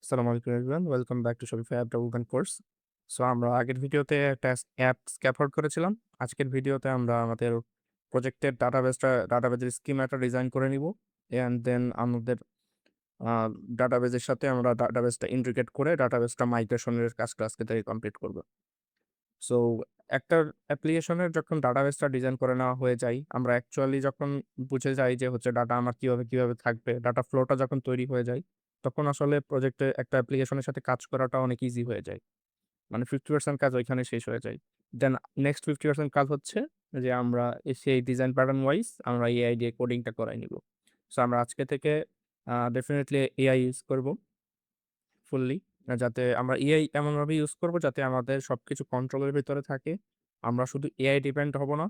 আসসালামু আলাইকুম everyone, welcome back to Shopify app development course. So আমরা আগের ভিডিওতে একটা অ্যাপ স্ক্যাফোল্ড করেছিলাম। আজকের ভিডিওতে আমরা আমাদের প্রজেক্টের ডাটাবেজের স্কিমাটা ডিজাইন করে নিব। অ্যান্ড দেন আমাদের আ ডাটাবেজের সাথে আমরা ডাটাবেজটা ইন্টিগ্রেট করে ডাটাবেজটা মাইগ্রেশনের কাজটা আজকে থেকে কমপ্লিট করব। সো একটা অ্যাপ্লিকেশনের যখন ডাটাবেসটা ডিজাইন করে নেওয়া হয়ে যায়, আমরা অ্যাকচুয়ালি যখন বুঝে যাই যে হচ্ছে ডাটা আমার কিভাবে থাকবে, ডাটা ফ্লোটা যখন তৈরি হয়ে যায়, তখন আসলে প্রজেক্টে একটা অ্যাপ্লিকেশনের সাথে কাজ করাটা অনেক ইজি হয়ে যায়। মানে 50% কাজ ওইখানে শেষ হয়ে যায়। দেন নেক্সট 50% কাজ হচ্ছে যে আমরা সেই ডিজাইন প্যাটার্ন ওয়াইজ আমরা এআই দিয়ে কোডিংটা করাই নিব। সো আমরা আজকে থেকে ডেফিনিটলি এআই ইউজ করব। ফুললি। যাতে আমরা এআই এমনভাবে ইউজ করব যাতে আমাদের সবকিছু কন্ট্রোলের ভেতরে থাকে। আমরা শুধু এআই ডিপেন্ড হব না।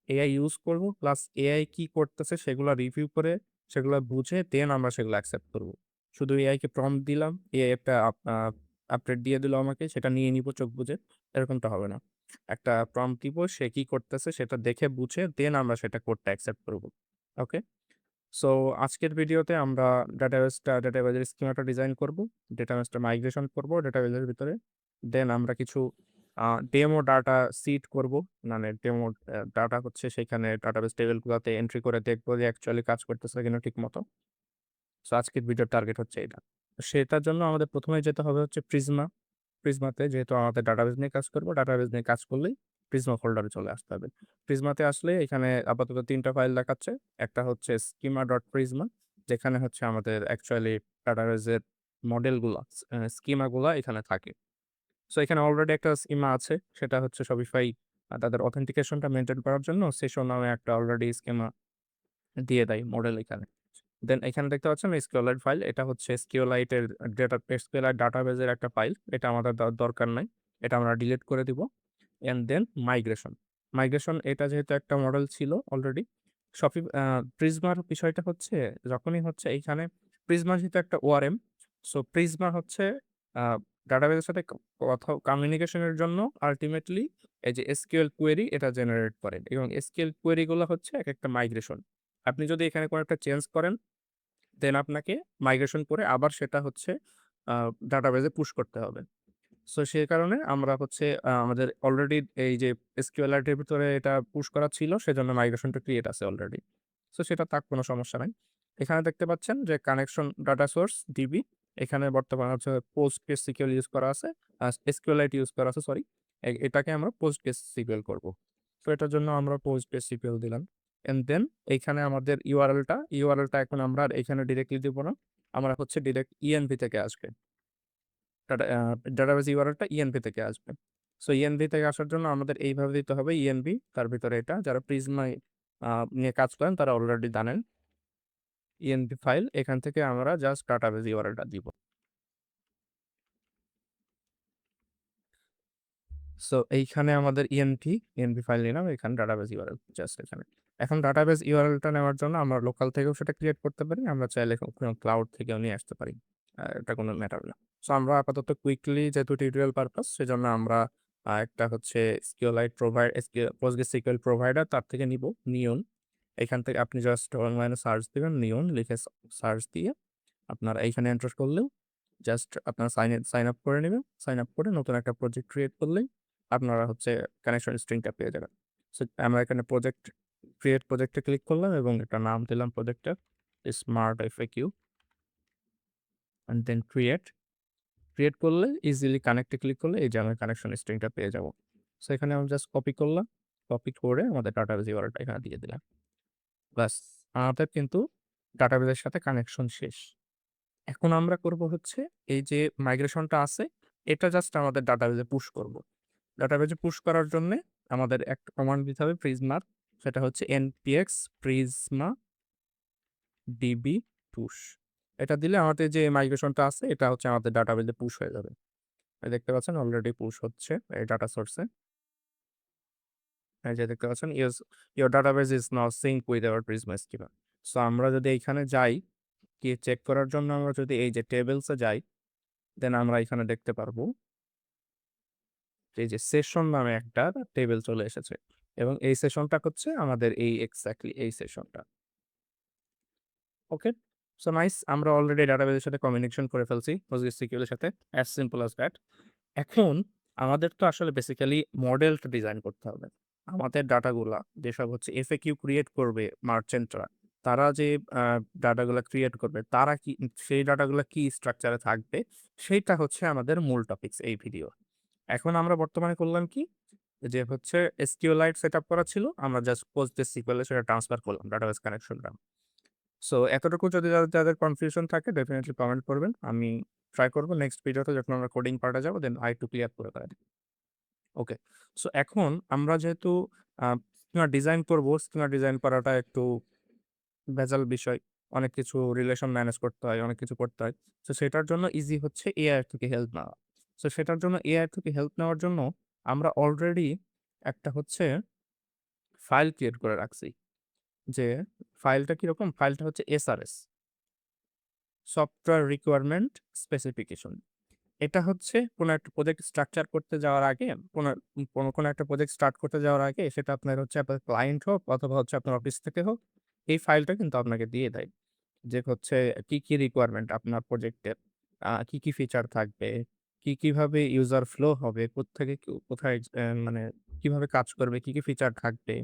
এআই ইউজ করব প্লাস এআই কি করতেছে সেগুলা রিভিউ করে, সেগুলা বুঝে দেন আমরা সেগুলো অ্যাকসেপ্ট করব। শুধু এআই কে প্রম্পট দিলাম, এআই একটা আপডেট দিয়ে দিল আমাকে, সেটা নিয়ে নিব চোখ বুজে, এরকমটা হবে না। একটা প্রম্পট দিব, সে কি করতেছে সেটা দেখে বুঝে দেন আমরা সেটা কোডটা অ্যাকসেপ্ট করব। ওকে? সো আজকের ভিডিওতে আমরা ডাটাবেজের স্কিমাটা ডিজাইন করব, ডাটাবেসটা মাইগ্রেশন করব ডাটাবেজের ভিতরে। দেন আমরা কিছু ডেমো ডাটা সিড করব। মানে ডেমো ডাটা হচ্ছে সেখানে ডাটাবেস টেবিলগুলোতে এন্ট্রি করে দেখব যে অ্যাকচুয়ালি কাজ করতেছে কিনা ঠিকমতো। সো আজকের ভিডিওর টার্গেট হচ্ছে এটা। সেটার জন্য আমাদের ১ম এ যেতে হবে হচ্ছে প্রিজমা। প্রিজমাতে যেহেতু আমাদের ডাটাবেস নিয়ে কাজ করব, ডাটাবেস নিয়ে কাজ করলেই প্রিজমা ফোল্ডারে চলে আসতে হবে। প্রিজমাতে আসলে এখানে আপাতত ৩ টা ফাইল দেখাচ্ছে। একটা হচ্ছে schema.prisma, যেখানে হচ্ছে আমাদের অ্যাকচুয়ালি ডাটাবেসের মডেলগুলা, স্কিমাগুলা এখানে থাকে। সো এখানে অলরেডি একটা স্কিমা আছে। সেটা হচ্ছে Shopify তাদের অথেন্টিকেশনটা মেইনটেইন করার জন্য সেশন নামে একটা অলরেডি স্কিমা দিয়ে দেয় মডেল এখানে। দেন এখানে দেখতে পাচ্ছেন SQLite ফাইল। এটা হচ্ছে SQLite এর SQLite ডাটাবেজের একটা ফাইল। এটা আমাদের দরকার নাই। এটা আমরা ডিলিট করে দিব। And then migration. মাইগ্রেশন এটা যেহেতু একটা মডেল ছিল অলরেডি। প্রিজমার বিষয়টা হচ্ছে যখনই হচ্ছে এইখানে প্রিজমা যেহেতু একটা ORM, সো প্রিজমা হচ্ছে আ ডাটাবেজের সাথে কমিউনিকেশন এর জন্য আল্টিমেটলি এই যে SQL কোয়েরি এটা জেনারেট করে এবং SQL কোয়েরি গুলা হচ্ছে একেকটা মাইগ্রেশন। আপনি যদি এখানে কোনো একটা চেঞ্জ করেন, দেন আপনাকে মাইগ্রেশন করে আবার সেটা হচ্ছে আ ডাটাবেজে পুশ করতে হবে। সো সে কারণে আমরা হচ্ছে আমাদের অলরেডি এই যে SQLite এর ভিতরে এটা পুশ করা ছিল, সেজন্য মাইগ্রেশনটা ক্রিয়েট আছে অলরেডি। সো সেটা থাক, কোনো সমস্যা নাই। এখানে দেখতে পাচ্ছেন যে কানেকশন ডাটা সোর্স ডিবি, এখানে বর্তমানে হচ্ছে PostgreSQL ইউজ করা আছে। SQLite ইউজ করা আছে, সরি। এটাকে আমরা PostgreSQL করব। তো এটার জন্য আমরা PostgreSQL দিলাম। অ্যান্ড দেন এইখানে আমাদের ইউআরএলটা এখন আমরা আর এখানে ডিরেক্টলি দিব না। আমরা হচ্ছে ডিরেক্ট ইএনভি থেকে আসবে। ডাটাবেস ইউআরএলটা ইএনভি থেকে আসবে। সো ইএনভি থেকে আসার জন্য আমাদের এইভাবে দিতে হবে ইএনভি, তার ভিতরে এটা যারা প্রিজমা নিয়ে কাজ করেন তারা অলরেডি জানেন। ইএনভি ফাইল, এখান থেকে আমরা জাস্ট ডাটাবেস ইউআরএলটা দিব। সো এইখানে আমাদের ইএনভি ফাইল নিলাম, এখানে ডাটাবেস ইউআরএল জাস্ট এখানে। এখন ডাটাবেস ইউআরএলটা নেওয়ার জন্য আমরা লোকাল থেকেও সেটা ক্রিয়েট করতে পারি। আমরা চাইলে কোনো ক্লাউড থেকেও নিয়ে আসতে পারি। এটা কোনো ম্যাটার না। সো আমরা আপাতত কুইকলি যেহেতু টিউটোরিয়াল পারপাস, সেজন্য আমরা একটা হচ্ছে PostgreSQL প্রোভাইডার তার থেকে নিব নিয়ন। এখান থেকে আপনি জাস্ট অনলাইনে সার্চ দিবেন, নিয়ন লিখে সার্চ দিয়ে আপনারা এইখানে এন্টার করলেও জাস্ট আপনারা সাইন আপ করে নিবেন। সাইন আপ করে নতুন একটা প্রজেক্ট ক্রিয়েট করলেই আপনারা হচ্ছে কানেকশন স্ট্রিংটা পেয়ে যাবেন। সো আমরা এখানে প্রজেক্টে ক্লিক করলাম এবং একটা নাম দিলাম প্রজেক্টের smart FAQ and then create করলে ইজিলি কানেক্টে ক্লিক করলে এই যে আমি কানেকশন স্ট্রিংটা পেয়ে যাব। সো এখানে আমি জাস্ট কপি করলাম। কপি করে আমাদের ডাটাবেস ইউআরএলটা এখানে দিয়ে দিলাম। ব্যাস, আমাদের কিন্তু ডাটাবেসের সাথে কানেকশন শেষ। এখন আমরা করব হচ্ছে এই যে মাইগ্রেশনটা আছে, এটা জাস্ট আমাদের ডাটাবেজে পুশ করব। ডাটাবেজে পুশ করার জন্যে আমাদের একটা কমান্ড দিতে হবে প্রিজমার। সেটা হচ্ছে npx prisma db push। এটা দিলে আমাদের যে মাইগ্রেশনটা আছে এটা হচ্ছে আমাদের ডাটাবেজে পুশ হয়ে যাবে। এই দেখতে পাচ্ছেন অলরেডি পুশ হচ্ছে এই ডাটা সোর্সে। এই যে দেখতে পাচ্ছেন your database is now synced with our Prisma schema। So আমরা যদি এইখানে যাই, গিয়ে চেক করার জন্য আমরা যদি এই যে টেবলসে যাই, দেন আমরা এখানে দেখতে পারবো যে এই যে সেশন নামে একটা টেবল চলে এসেছে এবং এই সেশনটা হচ্ছে আমাদের এই এক্সাক্টলি এই সেশনটা। ওকে? সো নাইস, আমরা অলরেডি ডাটাবেজের সাথে কমিউনিকেশন করে ফেলছি PostgreSQL এর সাথে। As simple as that. এখন আমাদের তো আসলে বেসিক্যালি মডেলটা ডিজাইন করতে হবে। আমাদের ডাটাগুলা যেসব হচ্ছে FAQ ক্রিয়েট করবে মার্চেন্টরা, তারা যে আ ডাটাগুলা ক্রিয়েট করবে, তারা কি সেই ডাটাগুলা কি স্ট্রাকচারে থাকবে, সেইটা হচ্ছে আমাদের মূল টপিকস এই ভিডিও। এখন আমরা বর্তমানে করলাম কি? যে হচ্ছে SQLite সেটআপ করা ছিল। আমরা জাস্ট PostgreSQL এ সেটা ট্রান্সফার করলাম ডাটাবেস কানেকশনটা। সো এতটুকু যদি যাদের কনফিউশন থাকে ডেফিনিটলি কমেন্ট করবেন। আমি ট্রাই করব নেক্সট ভিডিওতে যখন আমরা কোডিং পার্টে যাব দেন আরেকটু ক্লিয়ার করে দেওয়ার। ওকে। সো এখন আমরা যেহেতু আ স্কিমা ডিজাইন করব, স্কিমা ডিজাইন করাটা একটু ভেজাল বিষয়। অনেক কিছু রিলেশন ম্যানেজ করতে হয়, অনেক কিছু করতে হয়। সো সেটার জন্য ইজি হচ্ছে এআই থেকে হেল্প নেওয়া। সো সেটার জন্য এআই থেকে হেল্প নেওয়ার জন্য আমরা অলরেডি একটা হচ্ছে ফাইল ক্রিয়েট করে রাখছি। যে ফাইলটা কিরকম? ফাইলটা হচ্ছে এসআরএস, সফটওয়্যার রিকোয়ারমেন্ট স্পেসিফিকেশন। এটা হচ্ছে কোনো একটা প্রজেক্ট স্ট্রাকচার করতে যাওয়ার আগে, কোনো কোনো একটা প্রজেক্ট স্টার্ট করতে যাওয়ার আগে সেটা আপনার হচ্ছে আপনার ক্লায়েন্ট হোক অথবা হচ্ছে আপনার অফিস থেকে হোক, এই ফাইলটা কিন্তু আপনাকে দিয়ে দেয়। যে হচ্ছে কি রিকোয়ারমেন্ট আপনার প্রজেক্টের, কি ফিচার থাকবে, কিভাবে ইউজার ফ্লো হবে, কোত্থেকে কোথায় মানে কিভাবে কাজ করবে, কি ফিচার থাকবে,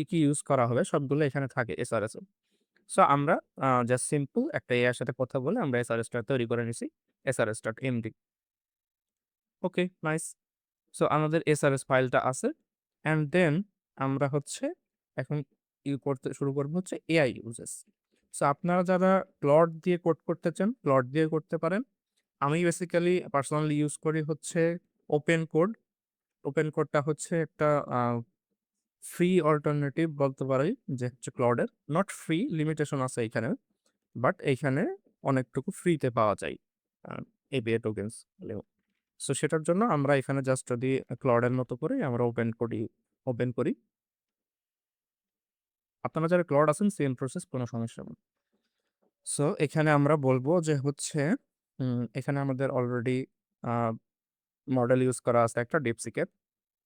কি ইউজ করা হবে সবগুলো এখানে থাকে এসআরএস এ। সো আমরা জাস্ট সিম্পল একটা এআই এর সাথে কথা বলে আমরা এসআরএসটা তৈরি করে নিছি। SRS.md। ওকে, নাইস। সো আমাদের এসআরএস ফাইলটা আছে। অ্যান্ড দেন আমরা হচ্ছে এখন করতে শুরু করব হচ্ছে এআই ইউজেস। সো আপনারা যারা ক্লড দিয়ে কোড করতে চান, ক্লড দিয়ে করতে পারেন। আমি বেসিক্যালি পার্সোনালি ইউজ করি হচ্ছে ওপেন কোড। ওপেন কোডটা হচ্ছে একটা আ ফ্রি অল্টারনেটিভ বলতে পারি যে হচ্ছে ক্লডের। নট ফ্রি, লিমিটেশন আছে এইখানে। বাট এইখানে অনেকটুকু ফ্রিতে পাওয়া যায়। আ API টোকেনস হলেও। সো সেটার জন্য আমরা এখানে জাস্ট যদি ক্লডের মতো করে আমরা ওপেন করি। আপনারা যারা ক্লড আছেন সেম প্রসেস, কোনো সমস্যা নেই। সো এখানে আমরা বলব যে হচ্ছে এখানে আমাদের অলরেডি আ মডেল ইউজ করা আছে একটা DeepSeek এর।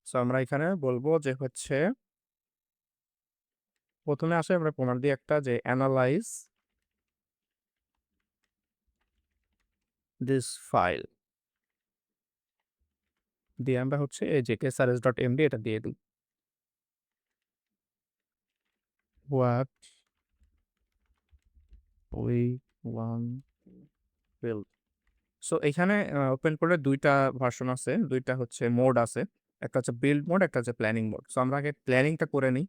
সো আমরা এখানে বলব যে হচ্ছে ১ম এ আসে আমরা কমান্ড দিয়ে একটা যে এনালাইজ দিস ফাইল দিয়ে আমরা হচ্ছে এই যে srs.md এটা দিয়ে দিই। What we want build. So এখানে ওপেন করে ২ টা ভার্সন আছে, ২ টা হচ্ছে মোড আছে। একটা হচ্ছে বিল্ড মোড, একটা হচ্ছে প্ল্যানিং মোড। সো আমরা আগে প্ল্যানিংটা করে নিই।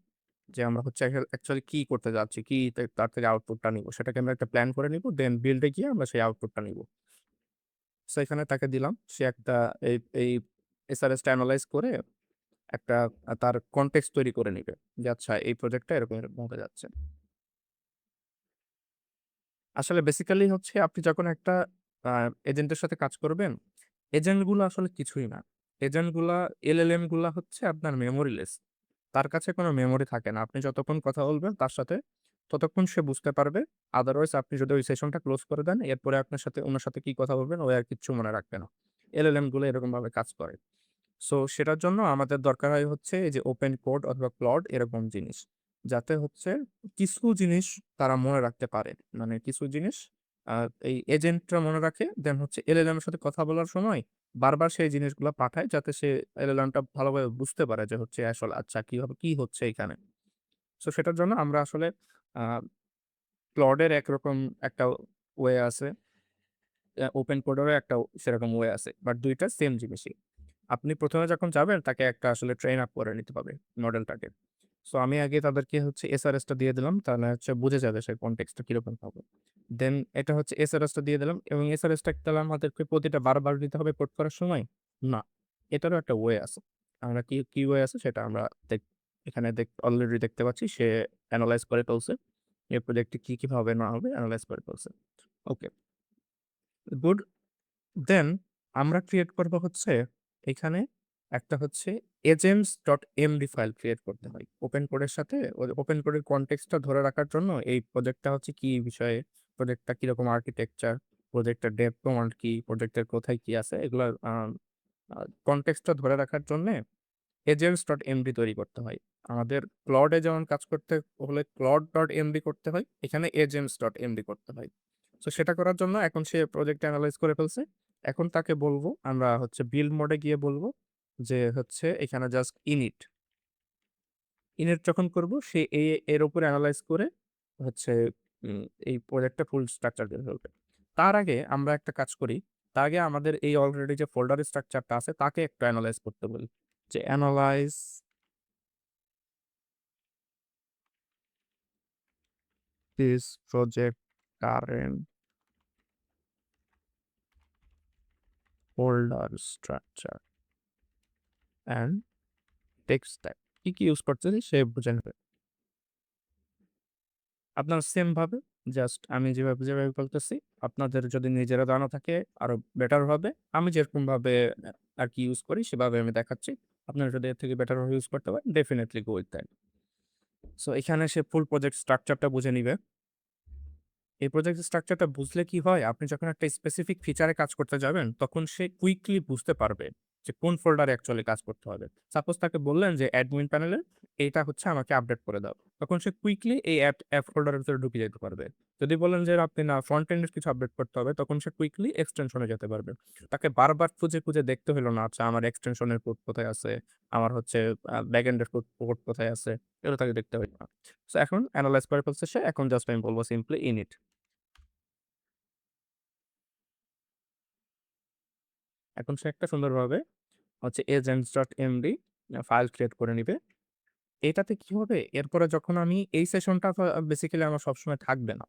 যে আমরা হচ্ছে অ্যাকচুয়ালি কি করতে যাচ্ছি, কি তার থেকে আউটপুটটা নিবো। সেটাকে আমরা একটা প্ল্যান করে নিবো। দেন বিল্ড এ গিয়ে আমরা সেই আউটপুটটা নিবো। সো এখানে তাকে দিলাম। সে একটা এই এসআরএস টা এনালাইজ করে একটা তার কনটেক্সট তৈরি করে নিবে। যে আচ্ছা এই প্রজেক্টটা এরকম হতে যাচ্ছে। আসলে বেসিক্যালি হচ্ছে আপনি যখন একটা আ এজেন্টের সাথে কাজ করবেন, এজেন্ট গুলা আসলে কিছুই না। এজেন্ট গুলা LLM গুলা হচ্ছে আপনার মেমোরিলেস। তার কাছে কোনো মেমোরি থাকে না। আপনি যতক্ষণ কথা বলবেন তার সাথে, ততক্ষণ সে বুঝতে পারবে। আদারওয়াইজ আপনি যদি ওই সেশনটা ক্লোজ করে দেন, এরপরে আপনার সাথে উনার সাথে কি কথা বলবেন, ও আর কিচ্ছু মনে রাখবে না। LLM গুলো এরকমভাবে কাজ করে। সো সেটার জন্য আমাদের দরকার হয় হচ্ছে এই যে ওপেন কোড অথবা ক্লড এরকম জিনিস। যাতে হচ্ছে কিছু জিনিস তারা মনে রাখতে পারে। মানে কিছু জিনিস আ এই এজেন্টরা মনে রাখে। দেন হচ্ছে LLM এর সাথে কথা বলার সময় বারবার সেই জিনিসগুলা পাঠায় যাতে সে LLM টা ভালোভাবে বুঝতে পারে যে হচ্ছে আসলে আচ্ছা কি হচ্ছে এখানে। সো সেটার জন্য আমরা আসলে আ ক্লড এর একরকম একটা ওয়ে আছে। ওপেন কোডেরও একটা সেরকম ওয়ে আছে। বাট ২ টা সেম জিনিসই। আপনি ১ম এ যখন যাবেন তাকে একটা আসলে ট্রেন আপ করে নিতে হবে মডেলটাকে। সো আমি আগে তাদেরকে হচ্ছে এসআরএস টা দিয়ে দিলাম। তাহলে হচ্ছে বুঝে যাবে সে কনটেক্সট টা কিরকম হবে। দেন এটা হচ্ছে এসআরএস টা দিয়ে দিলাম এবং এসআরএস টা তাহলে আমাদেরকে প্রতিটা বারবার দিতে হবে কোড করার সময়? না। এটারও একটা ওয়ে আছে। আমরা কি ওয়ে আছে সেটা আমরা এখানে অলরেডি দেখতে পাচ্ছি সে এনালাইজ করে ফেলছে। এই প্রজেক্টে কি হবে না হবে এনালাইজ করে ফেলছে। ওকে, গুড। দেন আমরা ক্রিয়েট করব হচ্ছে এখানে একটা হচ্ছে agents.md ফাইল ক্রিয়েট করতে হয়। ওপেন কোডের সাথে ওপেন কোডের কনটেক্সটটা ধরে রাখার জন্য এই প্রজেক্টটা হচ্ছে কি বিষয়ে, প্রজেক্টটা কিরকম আর্কিটেকচার, প্রজেক্টের ডেভ কমান্ড কি, প্রজেক্টের কোথায় কি আছে এগুলার কনটেক্সটটা ধরে রাখার জন্যে agents.md তৈরি করতে হয়। আমাদের ক্লডে যেমন কাজ করতে হলে claude.md করতে হয়, এখানে agents.md করতে হয়। সো সেটা করার জন্য এখন সে প্রজেক্ট এনালাইজ করে ফেলছে। এখন তাকে বলবো, আমরা হচ্ছে বিল্ড মোডে গিয়ে বলবো যে হচ্ছে এখানে জাস্ট ইনিট যখন করব সে এর উপর এনালাইজ করে হচ্ছে উম, এই প্রজেক্টটা ফুল স্ট্রাকচার দিয়ে ফেলবে। তার আগে আমরা একটা কাজ করি, তার আগে আমাদের এই অলরেডি যে ফোল্ডার স্ট্রাকচারটা আছে তাকে একটু অ্যানালাইজ করতে বলি, যে analyse this project current folder structure and text type, কি কি ইউজ করতেছি সে বুঝে নেবে। আপনার সেম ভাবে জাস্ট আমি যেভাবে যেভাবে বলতেছি, আপনাদের যদি নিজেরা জানা থাকে আরো বেটার হবে। আমি যেরকম ভাবে আর কি ইউজ করি সেভাবে আমি দেখাচ্ছি। আপনারা যদি এর থেকে বেটার ভাবে ইউজ করতে পারেন, definitely go with that. So এখানে সে ফুল প্রজেক্ট স্ট্রাকচারটা বুঝে নিবে। এই প্রজেক্ট স্ট্রাকচারটা বুঝলে কি হয়, আপনি যখন একটা স্পেসিফিক ফিচারে কাজ করতে যাবেন তখন সে কুইকলি বুঝতে পারবে যে কোন ফোল্ডারে অ্যাকচুয়ালি কাজ করতে হবে। সাপোজ তাকে বললেন যে অ্যাডমিন প্যানেলে এইটা হচ্ছে আমাকে আপডেট করে দাও, তখন সে কুইকলি এই অ্যাপ ফোল্ডারের ভিতরে ঢুকে যেতে পারবে। যদি বলেন যে আপনি না ফ্রন্ট এন্ডের কিছু আপডেট করতে হবে, তখন সে কুইকলি এক্সটেনশনে যেতে পারবে। তাকে বারবার খুঁজে খুঁজে দেখতে হলো না, আচ্ছা আমার এক্সটেনশনের কোড কোথায় আছে, আমার হচ্ছে ব্যাক এন্ডের কোড কোথায় আছে, এগুলো তাকে দেখতে হলো না। সো এখন অ্যানালাইজ করে ফেলছে সে, এখন জাস্ট আমি বলবো সিম্পলি ইনিট। এখন সে একটা সুন্দরভাবে হচ্ছে agents dot MD file create করে নিবে। এটাতে কি হবে, এরপরে যখন আমি এই সেশনটা বেসিক্যালি আমার সবসময় থাকবে না।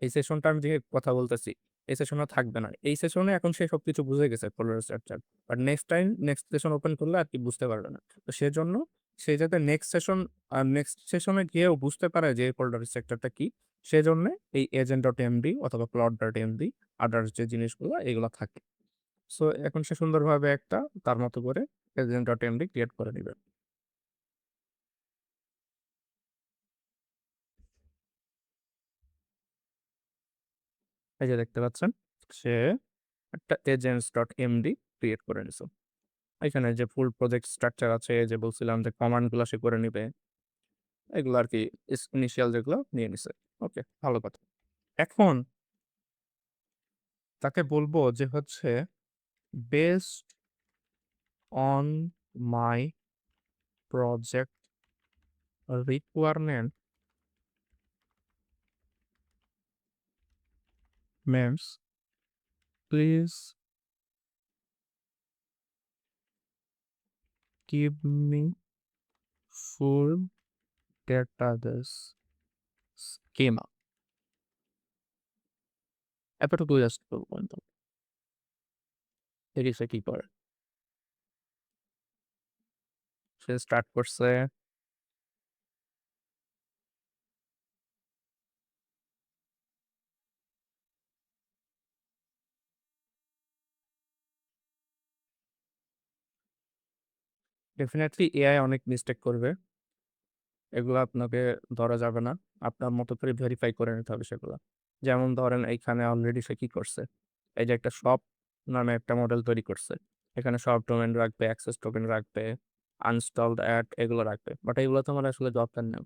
এই সেশনটা আমি যে কথা বলতেছি, এই সেশনে থাকবে না। এই সেশনে এখন সে সবকিছু বুঝে গেছে folder structure, but next time next session open করলে আর কি বুঝতে পারবে না। তো সেজন্য সে যাতে নেক্সট সেশনে গিয়েও বুঝতে পারে যে ফোল্ডার স্ট্রাকচারটা কি, সেজন্য এই এজেন্ট ডট এমডি অথবা প্লট ডট এমডি আদার্স যে জিনিসগুলো এগুলো থাকে। সো এখন সে সুন্দরভাবে একটা তার মতো করে এজেন্ট ডট এমডি ক্রিয়েট করে নিবে। এই যে দেখতে পাচ্ছেন, সে একটা এজেন্টস ডট এমডি ক্রিয়েট করে নিছে। এখানে যে ফুল প্রজেক্ট স্ট্রাকচার আছে, যে বলছিলাম যে কমান্ড গুলো সে করে নিবে, এগুলো আর কি ইনিশিয়াল যেগুলো নিয়ে নিছে। ওকে, ভালো কথা। এখন তাকে বলবো যে হচ্ছে based on my project requirements please give me full database schema। এতটুকু জাস্ট বলবো, দেখি সে কি করে। সে স্টার্ট করছে। ডেফিনেটলি এআই অনেক মিস্টেক করবে, এগুলো আপনাকে ধরা যাবে না। আপনার মতো করে ভেরিফাই করে নিতে হবে সেগুলো। যেমন ধরেন এইখানে অলরেডি সে কি করছে, এই যে একটা শপ নামে একটা মডেল তৈরি করছে। এখানে সব ডোমেন রাখবে, অ্যাক্সেস টোকেন রাখবে, আনস্টলড অ্যাড এগুলো রাখবে, বাট এগুলো তো আমার আসলে দরকার নেই।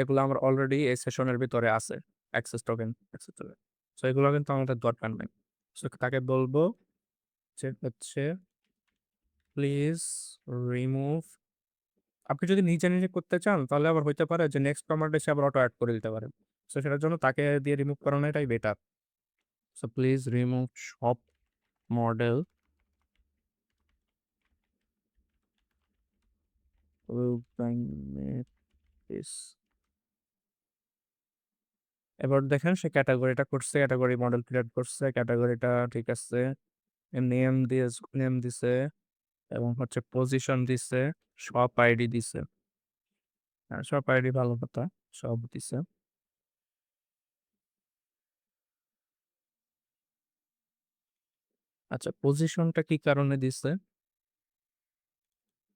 এগুলো আমার অলরেডি এই সেশনের ভিতরে আছে, অ্যাক্সেস টোকেন এক্সেট্রা। সো এগুলো কিন্তু আমাদের দরকার নেই। সো তাকে বলবো যে হচ্ছে প্লিজ রিমুভ। আপনি যদি নিজে নিজে করতে চান তাহলে আবার হইতে পারে যে নেক্সট কমান্ডে সে আবার অটো অ্যাড করে দিতে পারে। সো সেটার জন্য তাকে দিয়ে রিমুভ করানোটাই বেটার। সো প্লিজ রিমুভ সব মডেল এবার দেখেন সে ক্যাটাগরিটা করছে, ক্যাটাগরি মডেল ক্রিয়েট করছে, ক্যাটাগরিটা ঠিক আছে, নেম দিয়ে নেম দিছে এবং হচ্ছে পজিশন দিছে, শপ আইডি দিছে। হ্যাঁ, শপ আইডি ভালো কথা, সব দিছে। আচ্ছা, পজিশনটা কি কারণে দিছে,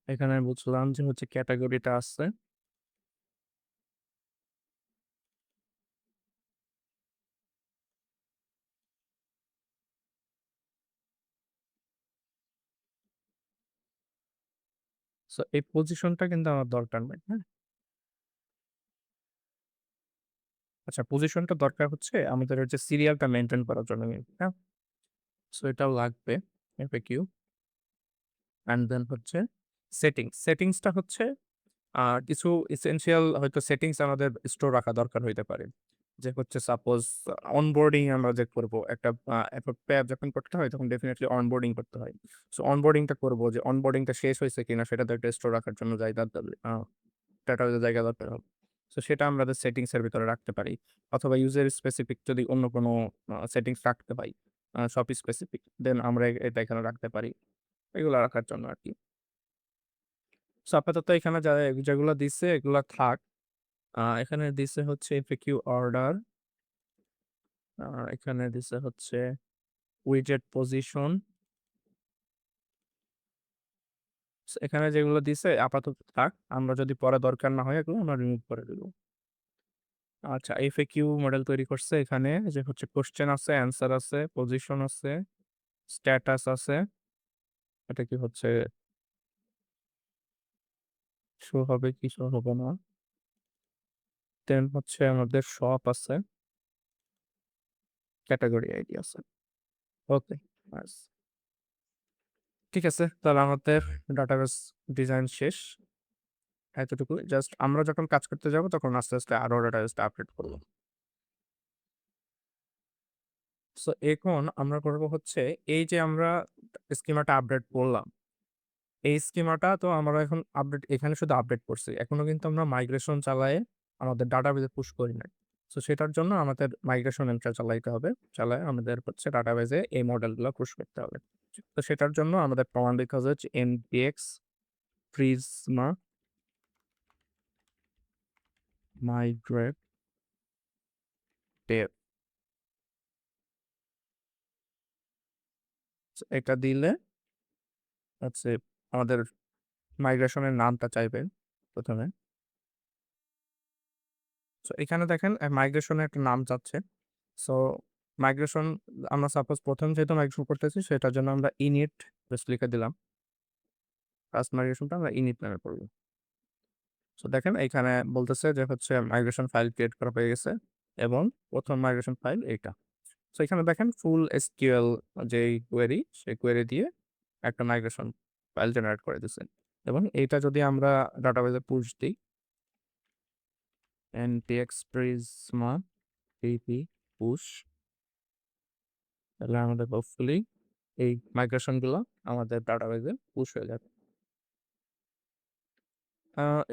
এখানে বুঝলাম যে হচ্ছে ক্যাটাগরিটা আছে। সো এই পজিশনটা কিন্তু আমার দরকার নাই, হ্যাঁ। আচ্ছা, পজিশনটা দরকার হচ্ছে আমাদের হচ্ছে সিরিয়ালটা মেইনটেইন করার জন্য মেবি, হ্যাঁ? সো এটাও লাগবে FAQ। অ্যান্ড দেন হচ্ছে সেটিংসটা হচ্ছে কিছু এসেনশিয়াল হয়তো সেটিংস আমাদের স্টোর রাখা দরকার হইতে পারে। যে হচ্ছে সাপোজ অনবোর্ডিং আমরা যে করব একটা অ্যাপ যখন করতে হয় তখন ডেফিনিটলি অনবোর্ডিং করতে হয়। সো অনবোর্ডিংটা করব যে অনবোর্ডিংটা শেষ হইছে কিনা সেটা তো একটা স্টোর রাখার জন্য ডাটাবেজে জায়গা দরকার হবে। সো সেটা আমাদের সেটিংস এর ভিতরে রাখতে পারি। অথবা ইউজার স্পেসিফিক যদি অন্য কোনো সেটিংস রাখতে পাই, শপ স্পেসিফিক, দেন আমরা এটা এখানে রাখতে পারি। এগুলা রাখার জন্য আরকি। সো আপাতত এখানে যেগুলো দিছে এগুলা থাক। এখানে দিছে হচ্ছে FAQ অর্ডার, এখানে দিছে হচ্ছে উইজেট পজিশন। এখানে যেগুলো দিছে আপাতত থাক। আমরা যদি পরে দরকার না হয় এগুলো আমরা রিমুভ করে দিব। আচ্ছা, FAQ মডেল তৈরি করছে এখানে যে হচ্ছে কোয়েশ্চেন আছে, অ্যান্সার আছে, পজিশন আছে, স্ট্যাটাস আছে। এটা কি হচ্ছে শো হবে কি শো হবে না। দেন হচ্ছে আমাদের শপ আছে, ক্যাটেগরি আইডি আছে। ওকে, বাস। ঠিক আছে। তাহলে আমাদের ডাটাবেস ডিজাইন শেষ। এতটুকু। জাস্ট আমরা যখন কাজ করতে যাব তখন আস্তে, আস্তে আরো ডাটাবেসটা আপডেট করব। সো এখন আমরা করব হচ্ছে এই যে আমরা স্কিমাটা আপডেট করলাম। এই স্কিমাটা তো আমরা এখন এখানে শুধু আপডেট করছি। এখনো কিন্তু আমরা মাইগ্রেশন চালায়ে আমাদের ডাটাবেজে পুশ করি নাই। সো সেটার জন্য আমাদের মাইগ্রেশন এন্ট্রি চালাইতে হবে। চালায় আমাদের হচ্ছে ডাটাবেজে এই মডেলগুলো পুশ করতে হবে। তো সেটার জন্য আমাদের কমান্ড লিখতে হবে হচ্ছে npx prisma migrate dev। এটা দিলে হচ্ছে আমাদের মাইগ্রেশনের নামটা চাইবে ১ম এ। সো এখানে দেখেন মাইগ্রেশনের একটা নাম চাচ্ছে। সো মাইগ্রেশন আমরা সাপোজ ১ম যেহেতু মাইগ্রেশন করতেছি সেটার জন্য আমরা init জাস্ট লিখে দিলাম। ফার্স্ট মাইগ্রেশনটা আমরা init নামে করব। সো দেখেন এইখানে বলতেছে যে হচ্ছে মাইগ্রেশন ফাইল ক্রিয়েট করা হয়ে গেছে এবং ১ম মাইগ্রেশন ফাইল এইটা। সো এখানে দেখেন ফুল SQL যেই কোয়েরি সেই কোয়েরি দিয়ে একটা মাইগ্রেশন ফাইল জেনারেট করে দিছে। এবং এইটা যদি আমরা ডাটাবেজে পুশ দিই npx prisma pp push, তাহলে আমাদের হোপফুলি এই মাইগ্রেশন গুলো আমাদের ডাটাবেজে পুশ হয়ে যাবে।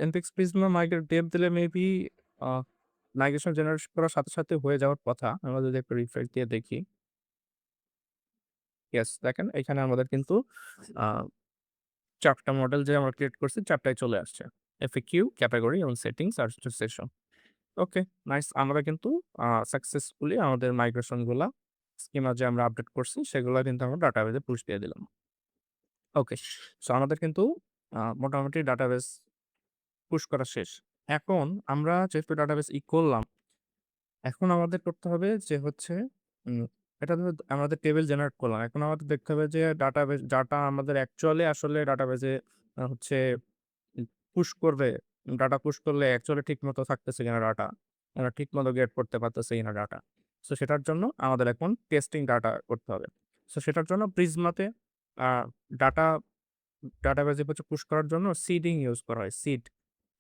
npx prisma migrate dev দিলে মেবি মাইগ্রেশন জেনারেট করার সাথে, সাথে হয়ে যাওয়ার কথা। আমরা যদি একটু রিফ্রেশ দিয়ে দেখি। ইয়েস, দেখেন এখানে আমাদের কিন্তু আ ৪ টা মডেল যে আমরা ক্রিয়েট করছি ৪ টাই চলে আসছে। FAQ, ক্যাটেগরি এবং সেটিংস আর সেশন। ওকে, নাইস। আমরা কিন্তু সাকসেসফুলি আমাদের মাইগ্রেশন গুলা স্কিমা যে আমরা আপডেট করছি সেগুলা কিন্তু আমরা ডাটাবেজে পুশ দিয়ে দিলাম। ওকে। সো আমাদের কিন্তু মোটামুটি ডাটাবেস পুশ করা শেষ। এখন আমরা যেহেতু ডাটাবেস করলাম, এখন আমাদের করতে হবে যে হচ্ছে উম এটা তো আমাদের টেবিল জেনারেট করলাম। এখন আমাদের দেখতে হবে যে ডাটা আমাদের অ্যাকচুয়ালি আসলে ডাটাবেজে হচ্ছে পুশ করবে। ডাটা পুশ করলে অ্যাকচুয়ালি ঠিকমতো থাকতেছে কিনা ডাটা। আমরা ঠিকমতো গেট করতে পারতেছি কিনা ডাটা। সো সেটার জন্য আমাদের এখন টেস্টিং ডাটা করতে হবে। সো সেটার জন্য প্রিজমাতে আ ডাটা ডাটাবেজে হচ্ছে পুশ করার জন্য সিডিং ইউজ করা হয়।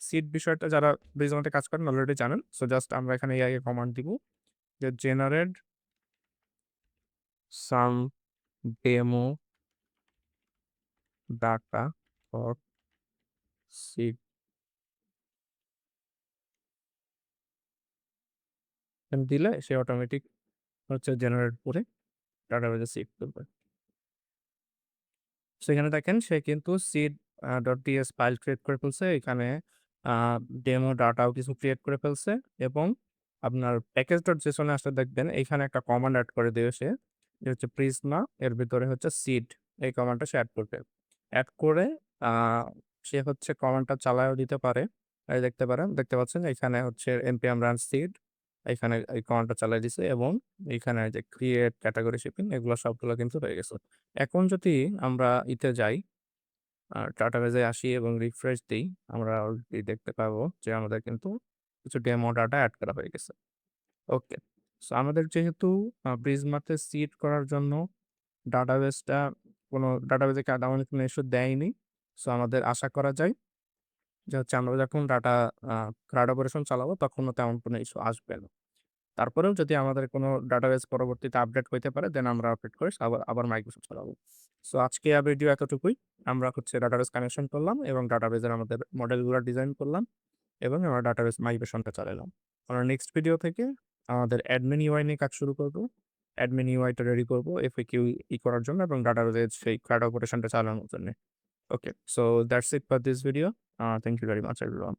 সিড বিষয়টা যারা প্রিজমাতে কাজ করেন অলরেডি জানেন। সো জাস্ট আমরা এখানে এআই এর কমান্ড দিব যে generate some demo data for seed, দিলে সে অটোমেটিক হচ্ছে জেনারেট করে ডাটাবেজে সিড করবে। সেখানে দেখেন সে কিন্তু সিড .ts ফাইল ক্রিয়েট করে ফেলছে। এখানে আ ডেমো ডাটাও কিছু ক্রিয়েট করে ফেলছে এবং আপনার প্যাকেজ.json এ আসলে দেখবেন এখানে একটা কমান্ড এড করে দিবে সে। যে হচ্ছে প্রিজমা এর ভিতরে হচ্ছে সিড, এই কমান্ডটা সে এড করবে। এড করে আ সে হচ্ছে কমান্ডটা চালায়ও দিতে পারে। এই দেখতে পাচ্ছেন এখানে হচ্ছে npm run seed, এখানে এই কমান্ডটা চালায় দিছে এবং এইখানে যে ক্রিয়েট ক্যাটেগরি শিপিং এগুলো সবগুলো কিন্তু হয়ে গেছে। এখন যদি আমরা যাই, ডাটাবেজে আসি এবং রিফ্রেশ দেই, আমরা অলরেডি দেখতে পাবো যে আমাদের কিন্তু কিছু ডেমো ডাটা এড করা হয়ে গেছে। ওকে। সো আমাদের যেহেতু প্রিজমাতে সিড করার জন্য ডাটাবেসটা ডাটাবেজে তেমন কোনো ইস্যু দেয়নি। সো আমাদের আশা করা যায় যে হচ্ছে আমরা যখন আ ক্রাউড অপারেশন চালাবো তখনও তেমন কোনো ইস্যু আসবে না। তারপরেও যদি আমাদের কোনো ডাটাবেস পরবর্তীতে আপডেট হইতে পারে দেন আমরা আপডেট করে আবার মাইগ্রেশন চালাবো। সো আজকে ভিডিও এতটুকুই। আমরা হচ্ছে ডাটাবেস কানেকশন করলাম এবং ডাটাবেজের আমাদের মডেলগুলা ডিজাইন করলাম এবং আমরা ডাটাবেস মাইগ্রেশনটা চালালাম। আমরা নেক্সট ভিডিও থেকে আমাদের অ্যাডমিন ইউআই নিয়ে কাজ শুরু করব। অ্যাডমিন ইউআইটা রেডি করব এফএকিউ করার জন্য এবং ডাটাবেজের সেই ক্রাউড অপারেশনটা চালানোর জন্যে। Okay. So that's it for this video. Thank you very much everyone.